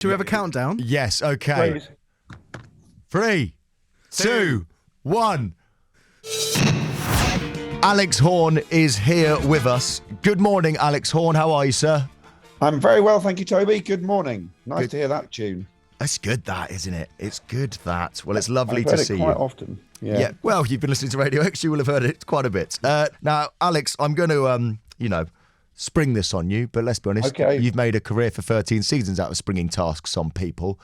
Do we have a countdown? Yes, okay. Please. 3, 2, 1. Alex Horne is here with us. Good morning, Alex Horne. How are you, sir? I'm very well, thank you, Toby. Good morning. Nice to hear that tune. It's good, that, isn't it? It's good, that. Well, it's lovely I've to heard it see quite you. often. Yeah. Well, you've been listening to Radio X. You will have heard it quite a bit. Now, Alex, I'm going to, spring this on you, but let's be honest. Okay. You've made a career for 13 seasons out of springing tasks on people.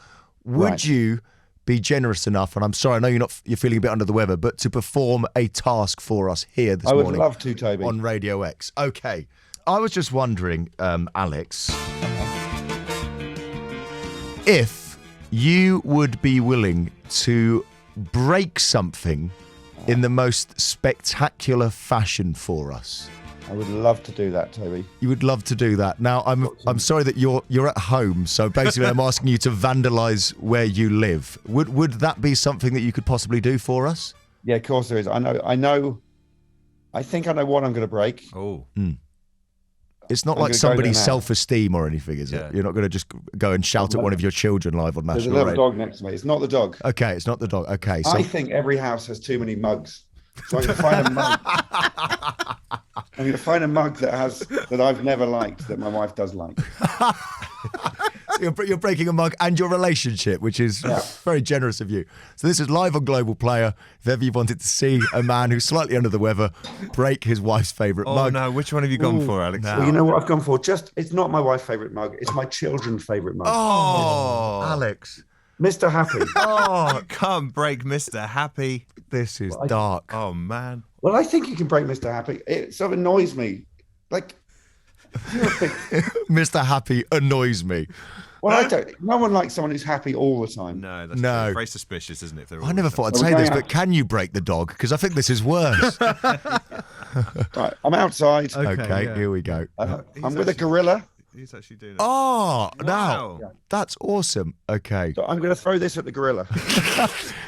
Would Right. you be generous enough, and I'm sorry, I know you're feeling a bit under the weather, but to perform a task for us here this I would morning love to, Toby. on Radio X? Okay. I was just wondering, Alex, if you would be willing to break something in the most spectacular fashion for us. I would love to do that, Toby. You would love to do that. Now, I'm sorry that you're at home, so basically I'm asking you to vandalise where you live. Would that be something that you could possibly do for us? Yeah, of course there is. I think I know what I'm going to break. Oh. It's not I'm like gonna go somebody's there now. self-esteem or anything, is it? Yeah. You're not going to just go and shout at one of your children live on There's a national little radio. dog next to me. It's not the dog. Okay, it's not the dog. Okay, so I think every house has too many mugs. So I'm going to find a mug. I'm going to find a mug that I've never liked, that my wife does like. you're breaking a mug and your relationship, which is very generous of you. So this is live on Global Player. If ever you wanted to see a man who's slightly under the weather break his wife's favourite mug. No, which one have you gone for, Alex? Well, you know what I've gone for? It's not my wife's favourite mug. It's my children's favourite mug. Oh, Alex. Mr. Happy. Oh, can't break Mr. Happy. This is dark. Oh, man. Well, I think you can break Mr. Happy. It sort of annoys me. Like, you're a big... Mr. Happy annoys me. Well, I don't. No one likes someone who's happy all the time. No, that's No. true. Very suspicious, isn't it? If they're I never thought I'd Are we say this, going but out? can you break the dog? Because I think this is worse. Right, I'm outside. Okay, yeah. here we go. I'm with a gorilla. He's actually doing it. Oh, now Wow. that's awesome. Okay. So I'm going to throw this at the gorilla.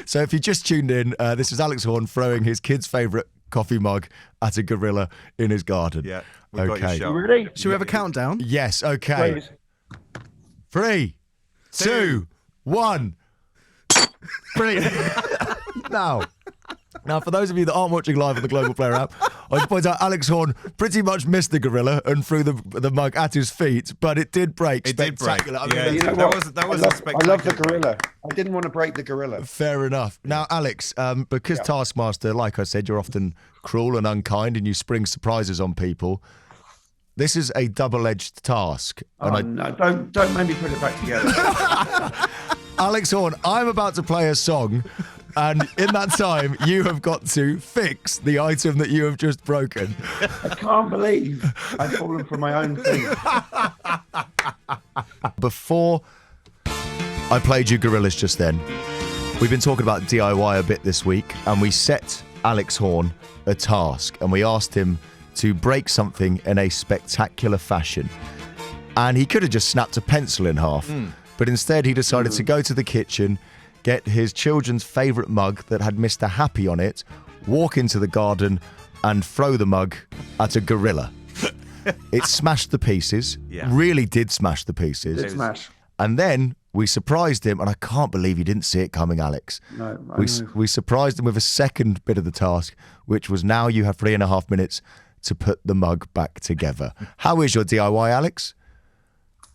So if you just tuned in, this is Alex Horne throwing his kid's favourite coffee mug at a gorilla in his garden. Yeah, we've got Okay. your shot. Ready? Should we have a countdown? Yes, okay. Please. 3, 2, 1. Brilliant. Now, for those of you that aren't watching live on the Global Player app, I just point out Alex Horne pretty much missed the gorilla and threw the mug at his feet, but it did break. It did break. Spectacular. I mean, Yeah, that's You know That what? was I love the spectacular. gorilla. I didn't want to break the gorilla. fair enough. Now, Alex, because Taskmaster, like I said, you're often cruel and unkind and you spring surprises on people. This is a double-edged task. And No, don't make me put it back together. Alex Horne, I'm about to play a song, and in that time, you have got to fix the item that you have just broken. I can't believe I've fallen for my own thing. Before I played you Gorillas just then, we've been talking about DIY a bit this week, and we set Alex Horne a task, and we asked him to break something in a spectacular fashion. And he could have just snapped a pencil in half, but instead he decided to go to the kitchen, get his children's favourite mug that had Mr. Happy on it, walk into the garden and throw the mug at a gorilla. It smashed the pieces, really did smash the pieces. It's smash. And then we surprised him, and I can't believe you didn't see it coming, Alex. No, I know. We surprised him with a second bit of the task, which was now you have 3.5 minutes to put the mug back together. How is your DIY, Alex?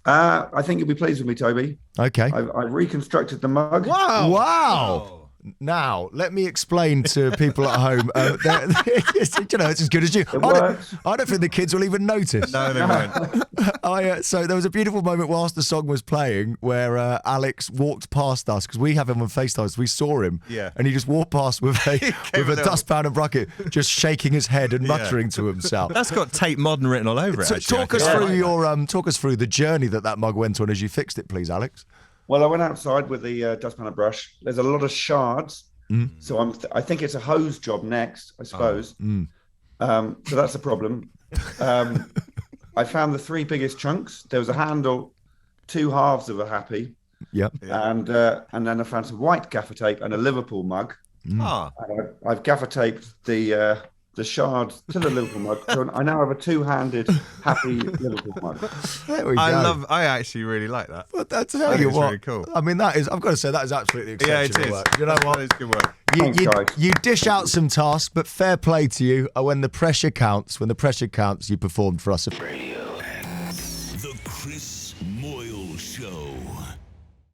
I think you'll be pleased with me, Toby. Okay. I've reconstructed the mug. Wow. Now, let me explain to people at home. It's as good as you. works. I don't think the kids will even notice. No, they won't. So there was a beautiful moment whilst the song was playing where Alex walked past us because we have him on FaceTime. So we saw him, and he just walked past with a dustpan and bucket, just shaking his head and muttering to himself. That's got Tate Modern written all over it. So actually, talk I us think. through talk us through the journey that mug went on as you fixed it, please, Alex. Well, I went outside with the dustpan and brush. There's a lot of shards, so I think it's a hose job next, I suppose. So that's a problem. I found the 3 biggest chunks. There was a handle, 2 halves of a Happy, Yep. and then I found some white gaffer tape and a Liverpool mug. Ah, And I've gaffer taped the the shards to the Liverpool mug. So I now have a two-handed happy Liverpool mug. There we go. I actually really like that. But that's I tell think you it's what. really cool. I mean, that is. I've got to say that is absolutely Yeah, it exceptional is. work. You know what? It's good work. Thanks, guys. You dish out some tasks, but fair play to you. When the pressure counts, you performed for us. The Chris Moyles Show.